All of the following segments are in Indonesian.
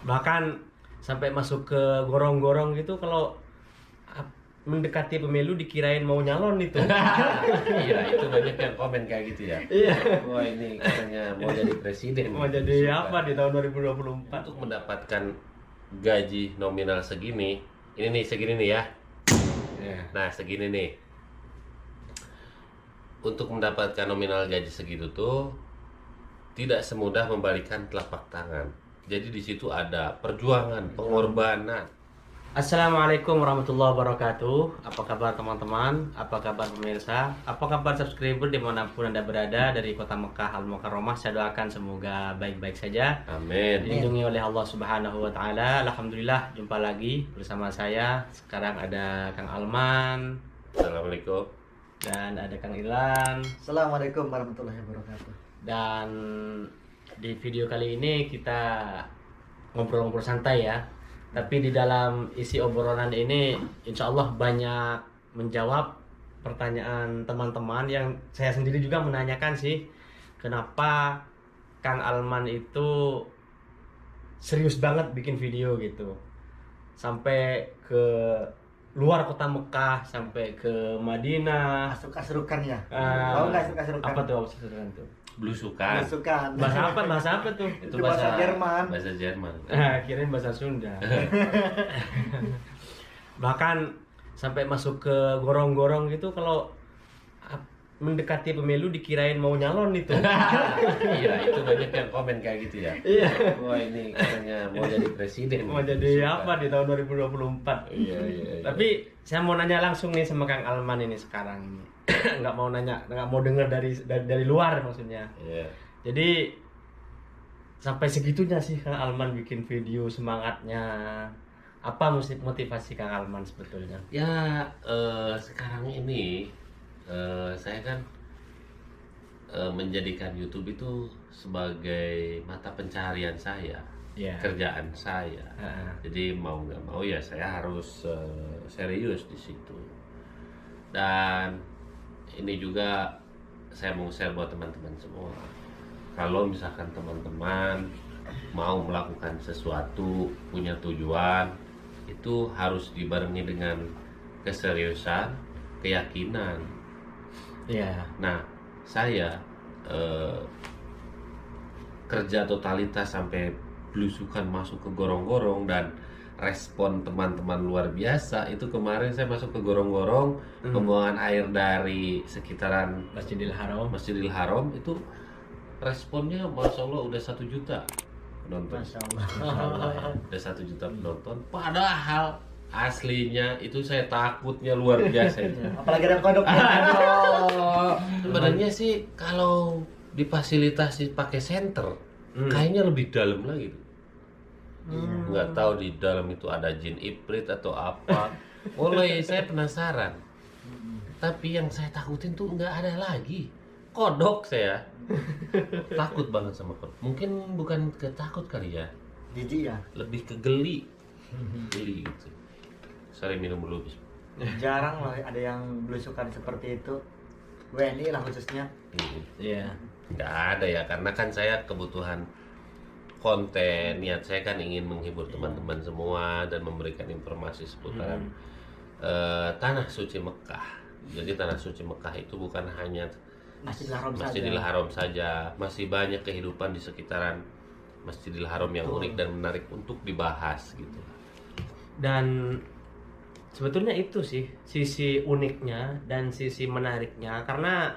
Bahkan sampai masuk ke gorong-gorong gitu, kalau mendekati pemilu dikirain mau nyalon itu. Iya, itu banyak yang komen kayak gitu ya. Iya. Wah, ini katanya mau jadi presiden. Mau jadi apa di tahun 2024? Untuk mendapatkan gaji nominal segini, ini nih segini nih ya. Nah, segini nih. Untuk mendapatkan nominal gaji segitu tuh tidak semudah membalikan telapak tangan. Jadi di situ ada perjuangan, pengorbanan. Assalamualaikum warahmatullahi wabarakatuh. Apa kabar teman-teman? Apa kabar pemirsa? Apa kabar subscriber dimanapun Anda berada dari kota Mekah Al-Mukarramah? Saya doakan semoga baik-baik saja. Amin. Dilindungi oleh Allah Subhanahu wa Ta'ala. Alhamdulillah, jumpa lagi bersama saya. Sekarang ada Kang Alman Assalamualaikum. dan ada Kang Ilan. Assalamualaikum warahmatullahi wabarakatuh. Dan di video kali ini kita ngobrol-ngobrol santai ya. Tapi di dalam isi obrolan ini insya Allah banyak menjawab pertanyaan teman-teman yang saya sendiri juga menanyakan sih. Kenapa Kang Alman itu serius banget bikin video gitu. Sampai ke luar kota Mekah, sampai ke Madinah. Asukan ya. Tahu nggak asukan? Apa tuh asukan tuh? Belusukan. Asukan. Bahasa apa tuh? Itu bahasa Jerman. Bahasa Jerman. Kirain bahasa Sunda. Bahkan sampai masuk ke gorong-gorong gitu, kalau mendekati pemilu dikirain mau nyalon itu. Iya, itu banyak yang komen kayak gitu ya. Iya. Wah, ini katanya mau jadi presiden. Mau jadi apa di tahun 2024? Iya. Tapi saya mau nanya langsung nih sama Kang Alman ini sekarang ini. Nggak mau nanya, nggak mau dengar dari luar maksudnya. Iya. Jadi sampai segitunya sih Kang Alman bikin video, semangatnya apa motivasi Kang Alman sebetulnya? Ya, sekarang ini saya kan menjadikan YouTube itu sebagai mata pencaharian saya, kerjaan saya. Jadi mau nggak mau ya saya harus serius di situ. Dan ini juga saya mau share buat teman-teman semua. Kalau misalkan teman-teman mau melakukan sesuatu, punya tujuan, itu harus dibarengi dengan keseriusan, keyakinan. Iya. Nah, saya kerja totalitas sampai belusukan masuk ke gorong-gorong dan respon teman-teman luar biasa. Itu kemarin saya masuk ke gorong-gorong, pembuangan air dari sekitaran Masjidil Haram itu responnya Masya Allah udah 1 juta penonton. Masya Allah. Ya. Udah 1 juta penonton. Padahal aslinya itu saya takutnya luar biasa itu. Apalagi ada kodok. Sebenarnya sih kalau difasilitasi pakai senter, kayaknya lebih dalam lagi. Nggak tahu di dalam itu ada jin ifrit atau apa. Oleh saya penasaran. Tapi yang saya takutin tuh nggak ada lagi. Kodok saya. Takut banget sama kodok. Mungkin bukan ketakut kali ya. Jijik ya. Lebih ke geli. Geli gitu. Sorry, minum dulu. Jarang loh ada yang belusukan seperti itu. WNI lah khususnya. Iya. Nggak ada ya, karena kan saya kebutuhan konten, niat saya kan ingin menghibur teman-teman semua dan memberikan informasi seputaran tanah suci Mekah. Jadi tanah suci Mekah itu bukan hanya Masjidil Haram saja, masih banyak kehidupan di sekitaran Masjidil Haram yang unik dan menarik untuk dibahas gitu. Dan sebetulnya itu sih sisi uniknya dan sisi menariknya, karena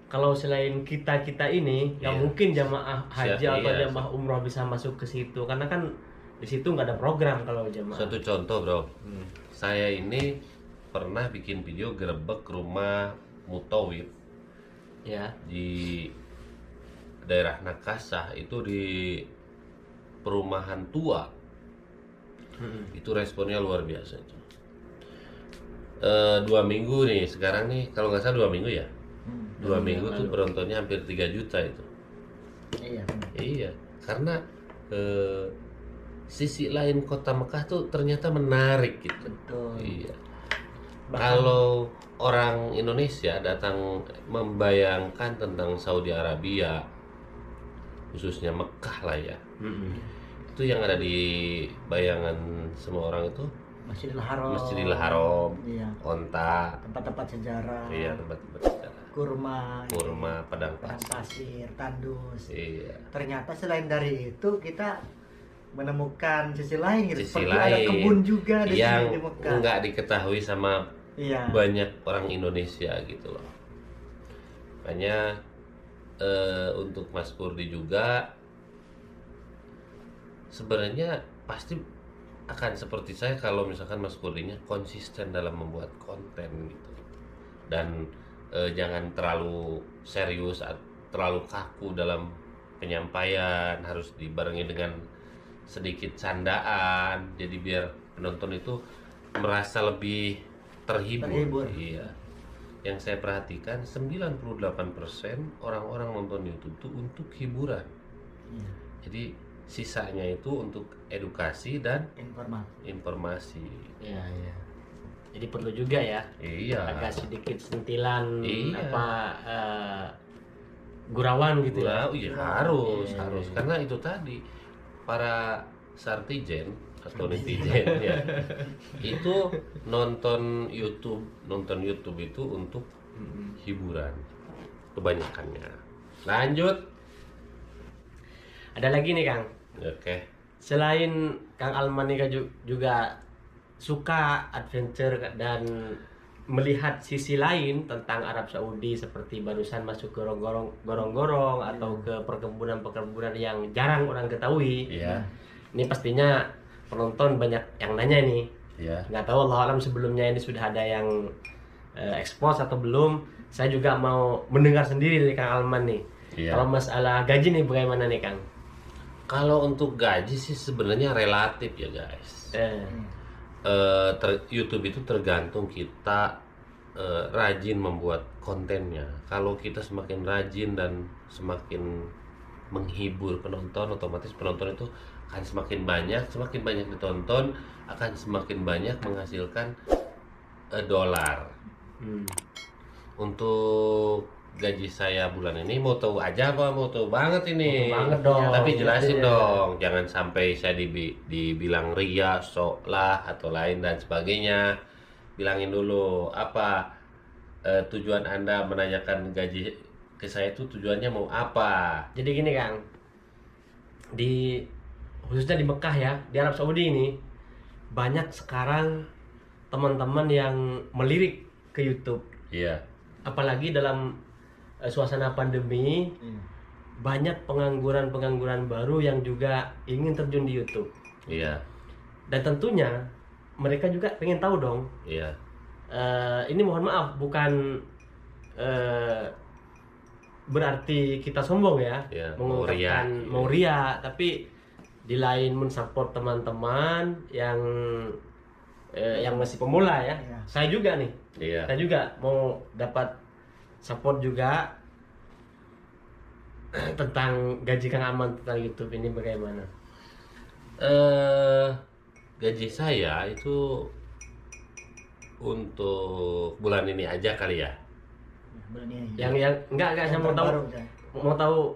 kalau selain kita ini yang mungkin jamaah haji atau jamaah umroh bisa masuk ke situ, karena kan di situ nggak ada program kalau jamaah. Satu contoh bro, saya ini pernah bikin video gerebek rumah mutawif Ya. di daerah Nakasah, itu di perumahan tua. Itu responnya luar biasa itu. 2 minggu nih sekarang nih, kalau nggak salah 2 minggu ya. 2 minggu tuh penontonnya hampir 3 juta itu. Iya. Iya, karena sisi lain kota Mekah tuh ternyata menarik gitu. Betul. Iya. Kalau orang Indonesia datang membayangkan tentang Saudi Arabia, khususnya Mekah lah ya, Itu yang ada di bayangan semua orang itu Masjidil Haram, iya. Onta, tempat-tempat sejarah, iya, tempat-tempat sejarah, kurma, padang pasir, tandus. Iya. Ternyata selain dari itu kita menemukan sisi lain gitu. Sisi Seperti ada lain kebun juga di yang sini di Mekah. nggak diketahui sama Iya. banyak orang Indonesia gitu loh. Makanya untuk Mas Kurdi juga sebenarnya pasti akan seperti saya kalau misalkan Mas Kurdinya konsisten dalam membuat konten gitu, dan jangan terlalu serius, terlalu kaku dalam penyampaian, harus dibarengi dengan sedikit candaan, jadi biar penonton itu merasa lebih terhibur. Iya. Yang saya perhatikan 98% orang-orang nonton YouTube itu untuk hiburan. Iya. Jadi sisanya itu untuk edukasi dan informasi. Iya, iya. Jadi perlu juga ya. Iya. Agak sedikit sentilan iya. Gurauan gitu ya. Iya, harus. Karena itu tadi para sartijen atau netizen ya. Itu nonton YouTube itu untuk hiburan kebanyakannya. Lanjut. Ada lagi nih Kang. Oke. Selain Kang Alman nih juga suka adventure dan melihat sisi lain tentang Arab Saudi, seperti barusan masuk ke gorong-gorong atau ke perkebunan yang jarang orang ketahui. Iya. Ini pastinya penonton banyak yang nanya nih. Iya. Nggak tahu Allah alam sebelumnya ini sudah ada yang expose atau belum. Saya juga mau mendengar sendiri dari Kang Alman nih. Iya. Kalau masalah gaji nih bagaimana nih Kang? Kalau untuk gaji sih sebenarnya relatif ya guys. YouTube itu tergantung kita rajin membuat kontennya. Kalau kita semakin rajin dan semakin menghibur penonton, otomatis penonton itu akan semakin banyak ditonton, akan semakin banyak menghasilkan dolar. Untuk gaji saya bulan ini mau tahu aja apa mau tahu banget ini? Mau tahu banget dong. Tapi jelasin dong, jangan sampai saya dibilang ria, sok lah atau lain dan sebagainya. Bilangin dulu apa tujuan Anda menanyakan gaji ke saya itu tujuannya mau apa? Jadi gini Kang, khususnya di Mekah ya, di Arab Saudi ini banyak sekarang teman-teman yang melirik ke YouTube. Iya. Apalagi dalam suasana pandemi, banyak pengangguran baru yang juga ingin terjun di YouTube. Iya. Dan tentunya mereka juga pengen tahu dong. Iya. Ini mohon maaf, bukan berarti kita sombong ya, mengungkapkan mau ria, tapi di lain mensupport teman-teman yang masih pemula ya. Saya juga nih. Iya. Saya juga mau dapat support juga tentang gaji Kang Aman tentang YouTube ini bagaimana? Gaji saya itu untuk bulan ini aja kali ya. Yang enggak saya mau tahu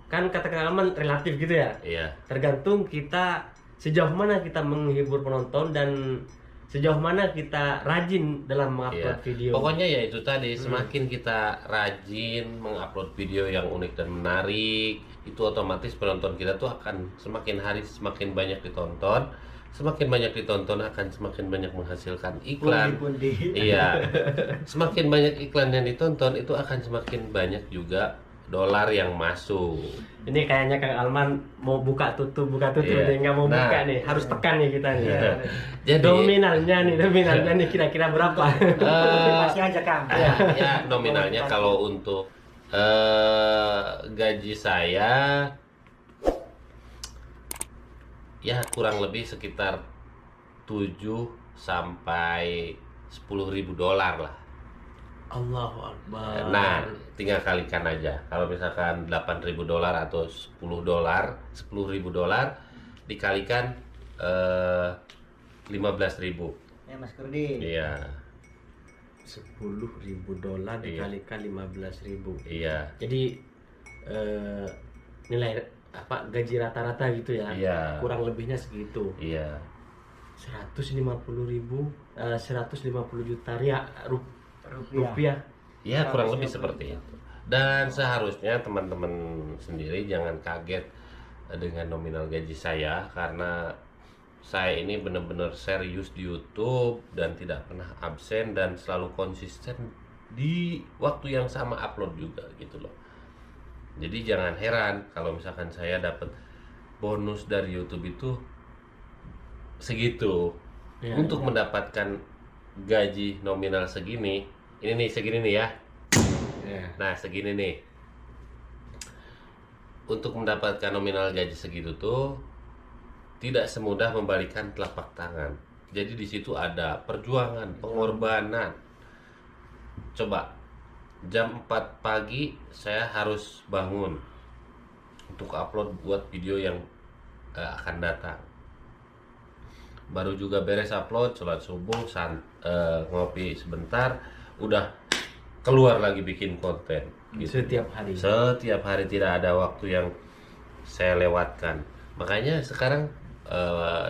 kan kata Kang Aman relatif gitu ya. Iya. Tergantung kita sejauh mana kita menghibur penonton dan sejauh mana kita rajin dalam mengupload video. Pokoknya ya itu tadi, semakin kita rajin mengupload video yang unik dan menarik, itu otomatis penonton kita tuh akan semakin hari semakin banyak ditonton. Semakin banyak ditonton akan semakin banyak menghasilkan iklan. Iya. Semakin banyak iklan yang ditonton itu akan semakin banyak juga dolar yang masuk. Ini kayaknya Kang Alman mau buka tutup nih, nggak mau buka nih, harus tekan nih kita nih. Jadi nominalnya nih kira-kira berapa? Masih aja Kang. Ya nominalnya kalau untuk gaji saya ya kurang lebih sekitar 7 sampai 10.000 dolar lah. Allahu Akbar. Nah, tinggal kalikan aja. Kalau misalkan 8.000 dolar atau 10.000 dolar dikalikan 15.000. Ya Mas Kurdi. Iya. 10.000 dolar dikalikan 15.000. Iya. Jadi nilai gaji rata-rata gitu ya. Iya. Kurang lebihnya segitu. Iya. 150 juta rupiah. Ya kurang lebih seperti itu. Dan seharusnya teman-teman sendiri jangan kaget dengan nominal gaji saya, karena saya ini benar-benar serius di YouTube dan tidak pernah absen dan selalu konsisten di waktu yang sama upload juga gitu loh. Jadi jangan heran kalau misalkan saya dapat bonus dari YouTube itu segitu. Ya, untuk mendapatkan gaji nominal segini, ini nih segini nih ya. Nah segini nih. Untuk mendapatkan nominal gaji segitu tuh tidak semudah membalikan telapak tangan. Jadi di situ ada perjuangan, pengorbanan. Coba jam 4 pagi saya harus bangun untuk upload buat video yang akan datang. Baru juga beres upload, sholat subuh, ngopi sebentar, udah keluar lagi bikin konten gitu. Setiap hari tidak ada waktu yang saya lewatkan. Makanya sekarang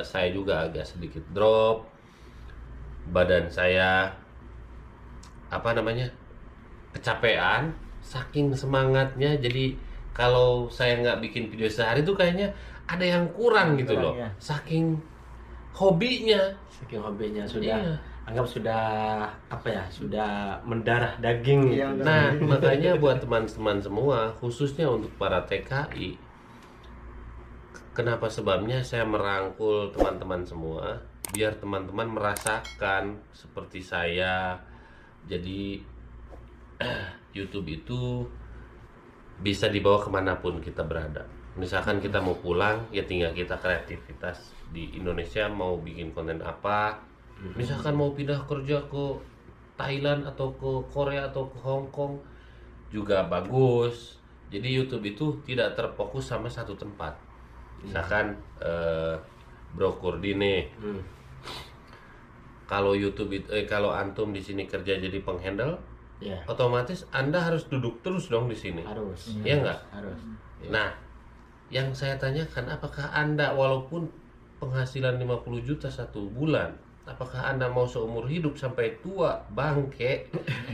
saya juga agak sedikit drop, badan saya kecapean saking semangatnya. Jadi kalau saya nggak bikin video sehari tuh kayaknya ada yang kurang gitu loh. Saking hobinya sudah anggap sudah mendarah daging gitu. Nah makanya buat teman-teman semua, khususnya untuk para TKI, kenapa sebabnya saya merangkul teman-teman semua biar teman-teman merasakan seperti saya. Jadi YouTube itu bisa dibawa kemanapun kita berada. Misalkan kita mau pulang, ya tinggal kita kreativitas di Indonesia mau bikin konten apa. Misalkan mau pindah kerja ke Thailand atau ke Korea atau ke Hong Kong juga bagus. Jadi YouTube itu tidak terfokus sama satu tempat. Misalkan Bro Kurdi nih, kalau YouTube kalau antum di sini kerja jadi penghandle, otomatis Anda harus duduk terus dong di sini. Harus. Iya nggak? Harus. Nah, yang saya tanyakan, apakah Anda walaupun penghasilan 50 juta satu bulan, apakah Anda mau seumur hidup sampai tua bangke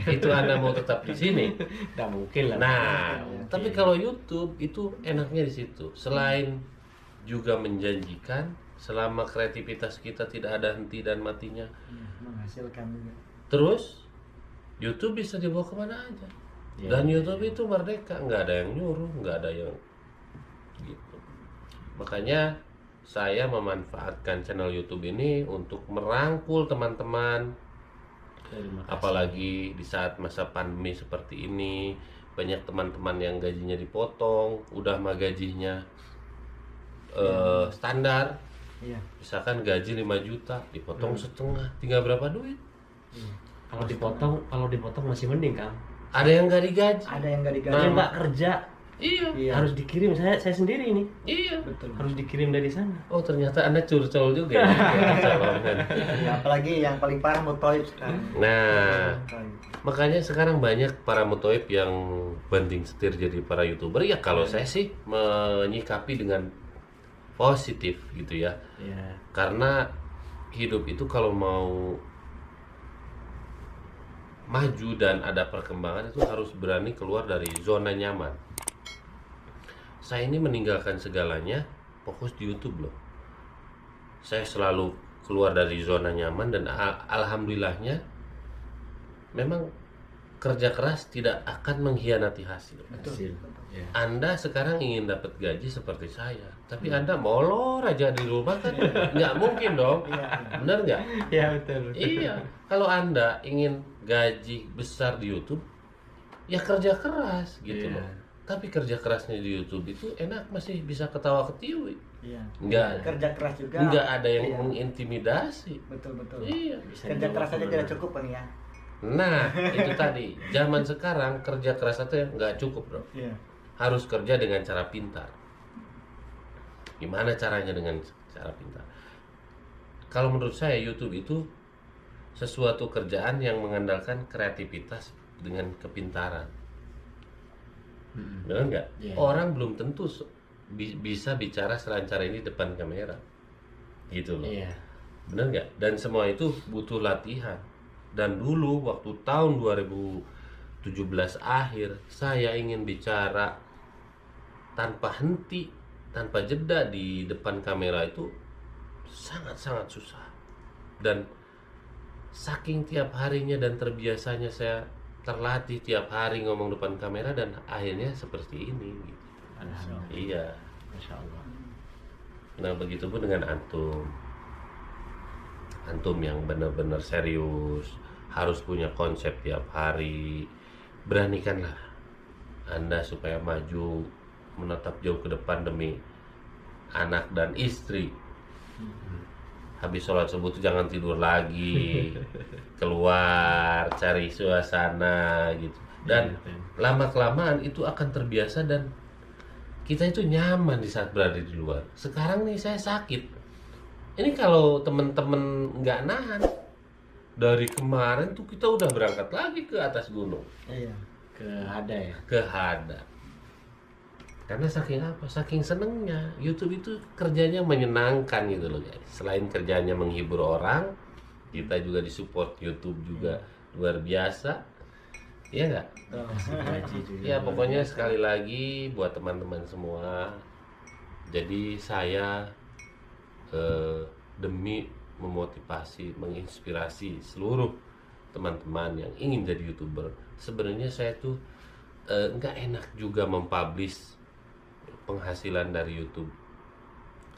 itu Anda mau tetap di sini? Tidak mungkin lah. Nah, tapi kalau YouTube itu enaknya di situ. Selain juga menjanjikan, selama kreativitas kita tidak ada henti dan matinya, menghasilkan juga. Terus YouTube bisa dibawa kemana aja. Dan YouTube itu merdeka, nggak ada yang nyuruh, nggak ada yang gitu. Makanya saya memanfaatkan channel YouTube ini untuk merangkul teman-teman. Apalagi di saat masa pandemi seperti ini, banyak teman-teman yang gajinya dipotong, udah mah gajinya standar. Misalkan gaji 5 juta dipotong setengah, tinggal berapa duit? Kalau dipotong masih mending, Kang. Ada yang nggak digaji. Ada yang nggak digaji. Nah, nggak kerja. Iya. Harus dikirim. Saya sendiri ini. Iya. Betul. Harus dikirim dari sana. Oh ternyata Anda curcol juga ya. Ya, apalagi yang paling parah mutoib sekarang. Nah, makanya sekarang banyak para mutoib yang banting setir jadi para YouTuber. Ya kalau saya sih menyikapi dengan positif gitu ya. Karena hidup itu kalau mau maju dan ada perkembangan itu harus berani keluar dari zona nyaman. Saya ini meninggalkan segalanya, fokus di YouTube loh. Saya selalu keluar dari zona nyaman dan alhamdulillahnya memang kerja keras tidak akan mengkhianati hasil. Betul. Anda sekarang ingin dapat gaji seperti saya, tapi Anda molor aja di rumah kan nggak mungkin dong. Benar nggak? Iya betul. Iya. Kalau Anda ingin gaji besar di YouTube, ya kerja keras gitu loh. Tapi kerja kerasnya di YouTube itu enak, masih bisa ketawa ketiwi. Nggak kerja keras juga. Nggak ada yang mengintimidasi. Betul. Iya. Kerja keras aja tidak cukup kan ya. Nah itu tadi, zaman sekarang kerja keras itu nggak cukup bro. Harus kerja dengan cara pintar. Gimana caranya dengan cara pintar? Kalau menurut saya YouTube itu sesuatu kerjaan yang mengandalkan kreativitas dengan kepintaran. Benar nggak? Orang belum tentu bisa bicara selancar ini depan kamera, gitu loh. Iya. Bener nggak? Dan semua itu butuh latihan. Dan dulu waktu tahun 2017 akhir, saya ingin bicara tanpa henti, tanpa jeda di depan kamera itu sangat-sangat susah. Dan saking tiap harinya dan terbiasanya saya terlatih tiap hari ngomong depan kamera, dan akhirnya seperti ini gitu. Alhamdulillah. Iya. Masya Allah. Nah begitu pun dengan antum yang benar-benar serius, harus punya konsep tiap hari. Beranikanlah Anda supaya maju, menatap jauh ke depan demi anak dan istri. Habis sholat subuh itu jangan tidur lagi, keluar cari suasana gitu. Dan lama-kelamaan itu akan terbiasa dan kita itu nyaman di saat berada di luar. Sekarang nih saya sakit. Ini kalau temen-temen nggak nahan, dari kemarin tuh kita udah berangkat lagi ke atas gunung. Iya. Ke Hada ya. Ke Hada. Karena saking apa? Saking senengnya. YouTube itu kerjanya menyenangkan gitu loh guys. Selain kerjanya menghibur orang, kita juga disupport YouTube juga luar biasa. Iya nggak? Ya pokoknya sekali lagi buat teman-teman semua. Jadi saya demi memotivasi, menginspirasi seluruh teman-teman yang ingin jadi YouTuber. Sebenarnya saya tuh nggak enak juga mempublish penghasilan dari YouTube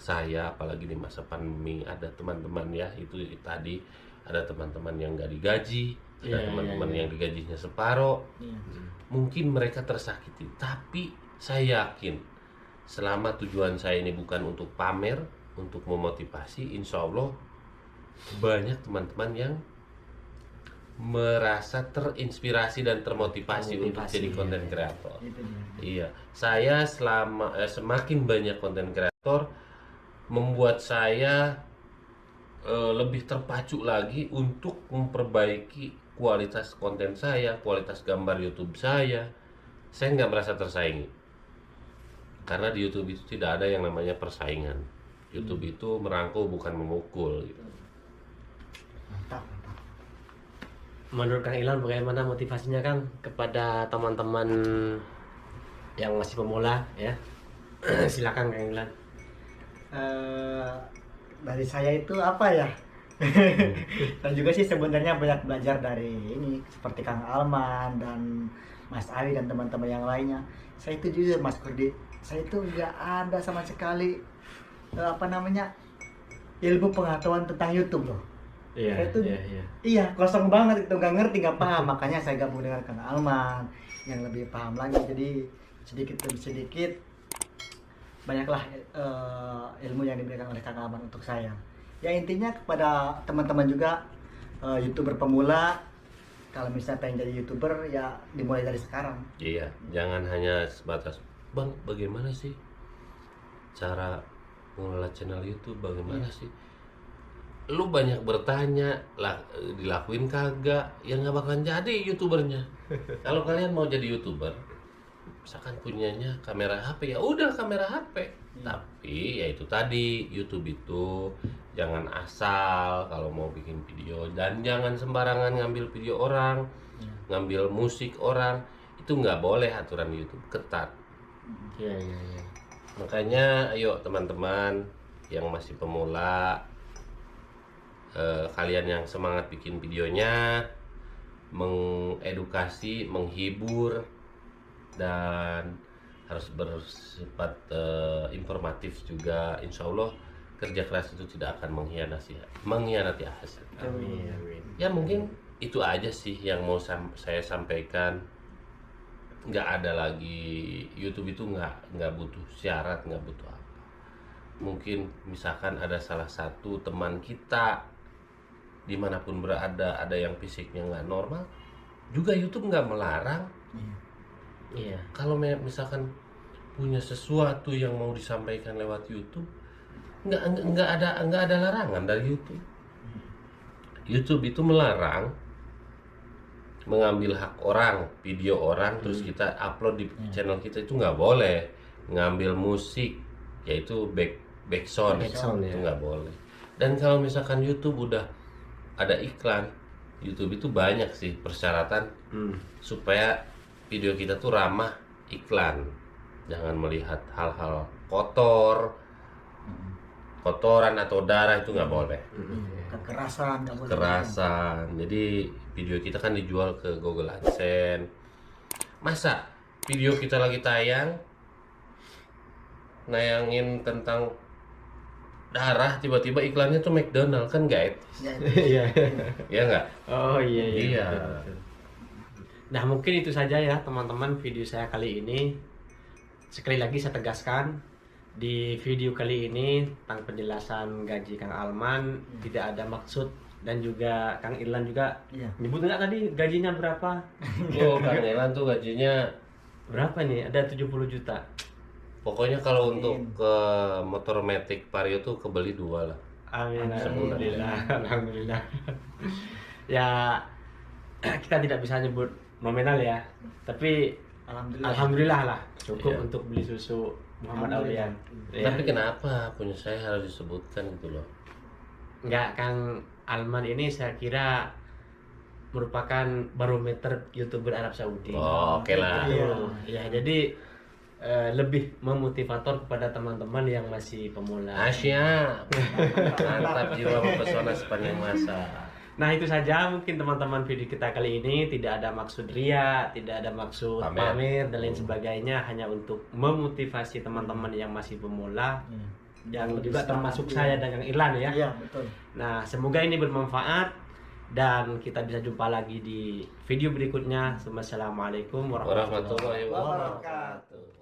saya, apalagi di masa pandemi. Ada teman-teman ya, itu tadi ada teman-teman yang nggak digaji, ada teman-teman yang digajinya separoh. Mungkin mereka tersakiti, tapi saya yakin selama tujuan saya ini bukan untuk pamer, untuk memotivasi, insya Allah banyak teman-teman yang merasa terinspirasi dan termotivasi untuk jadi konten kreator. Iya, saya semakin banyak konten kreator membuat saya lebih terpacu lagi untuk memperbaiki kualitas konten saya, kualitas gambar YouTube saya. Saya nggak merasa tersaingi, karena di YouTube itu tidak ada yang namanya persaingan. YouTube itu merangkul bukan memukul gitu. Mantap. Menurut Kang Ilham bagaimana motivasinya Kang kepada teman-teman yang masih pemula ya? Silakan Kang Ilham. Dari saya itu apa ya? Dan juga sih sebenarnya banyak belajar dari ini, seperti Kang Alman dan Mas Ali dan teman-teman yang lainnya. Saya itu jujur Mas Kurdi, saya itu nggak ada sama sekali ilmu pengetahuan tentang YouTube loh. Iya, Saya itu iya kosong banget itu, nggak ngerti, nggak paham. Makanya saya gabung dengan Kang Alman yang lebih paham lagi. Jadi sedikit demi sedikit banyaklah ilmu yang diberikan oleh Kang Alman untuk saya. Ya intinya kepada teman-teman juga YouTuber pemula, kalau misalnya pengen jadi YouTuber ya dimulai dari sekarang. Iya, jangan hanya sebatas Bang, bagaimana sih cara mengelola channel YouTube, bagaimana sih? Lu banyak bertanya, dilakuin kagak, ya nggak bakalan jadi YouTubernya. Kalau kalian mau jadi YouTuber, misalkan punyanya kamera HP, ya udah kamera HP. Tapi ya itu tadi, YouTube itu jangan asal kalau mau bikin video, dan jangan sembarangan ngambil video orang, ngambil musik orang, itu nggak boleh, aturan YouTube ketat. Iya. Makanya ayo teman-teman yang masih pemula, kalian yang semangat bikin videonya, mengedukasi, menghibur, dan harus bersifat informatif juga. Insya Allah kerja keras itu tidak akan mengkhianati hasil. Amin. Ya mungkin itu aja sih yang mau saya sampaikan. Nggak ada lagi, YouTube itu nggak butuh syarat, nggak butuh apa. Mungkin misalkan ada salah satu teman kita dimanapun berada, ada yang fisiknya nggak normal, juga YouTube nggak melarang. Iya. Kalau misalkan punya sesuatu yang mau disampaikan lewat YouTube, nggak ada larangan dari YouTube. YouTube itu melarang mengambil hak orang, video orang, terus kita upload di channel kita, itu nggak boleh. ngambil musik yaitu backsound Ya. itu nggak boleh. Dan kalau misalkan YouTube udah ada iklan, YouTube itu banyak sih persyaratan supaya video kita tuh ramah iklan. Jangan melihat hal-hal kotoran atau darah, itu nggak boleh. Kekerasan nggak boleh. Kekerasan. Jadi video kita kan dijual ke Google AdSense. Masa video kita lagi nayangin tentang darah, tiba-tiba iklannya tuh McDonald, kan nggak etis. Iya. Ya nggak? Oh iya. Iya. Betul. Nah mungkin itu saja ya teman-teman video saya kali ini. Sekali lagi saya tegaskan, di video kali ini tentang penjelasan gaji Kang Alman tidak ada maksud, dan juga Kang Irlan juga nyebut nggak tadi gajinya berapa? Oh, Kang Irlan tuh gajinya Berapa nih? Ada 70 juta. pokoknya kalau untuk ke motor Matic Vario tuh kebeli 2 lah. Amin. Alhamdulillah. Alhamdulillah. Ya kita tidak bisa nyebut nominal ya, tapi alhamdulillah lah cukup untuk beli susu Muhammad Aulian. Ya. Tapi kenapa punya saya harus disebutkan gitu loh? Enggak, Kang Alman ini saya kira merupakan barometer YouTuber Arab Saudi. Oh, oke lah. Ya, jadi lebih memotivator kepada teman-teman yang masih pemula. Asia. Mantap, jiwa mempesona sepanjang masa. Nah itu saja mungkin teman-teman video kita kali ini. Tidak ada maksud ria, tidak ada maksud pamer dan lain sebagainya, hanya untuk memotivasi teman-teman yang masih pemula, yang juga termasuk saya dan Kang Irlan ya. Iya, betul. Nah semoga ini bermanfaat dan kita bisa jumpa lagi di video berikutnya. Wassalamualaikum warahmatullahi wabarakatuh.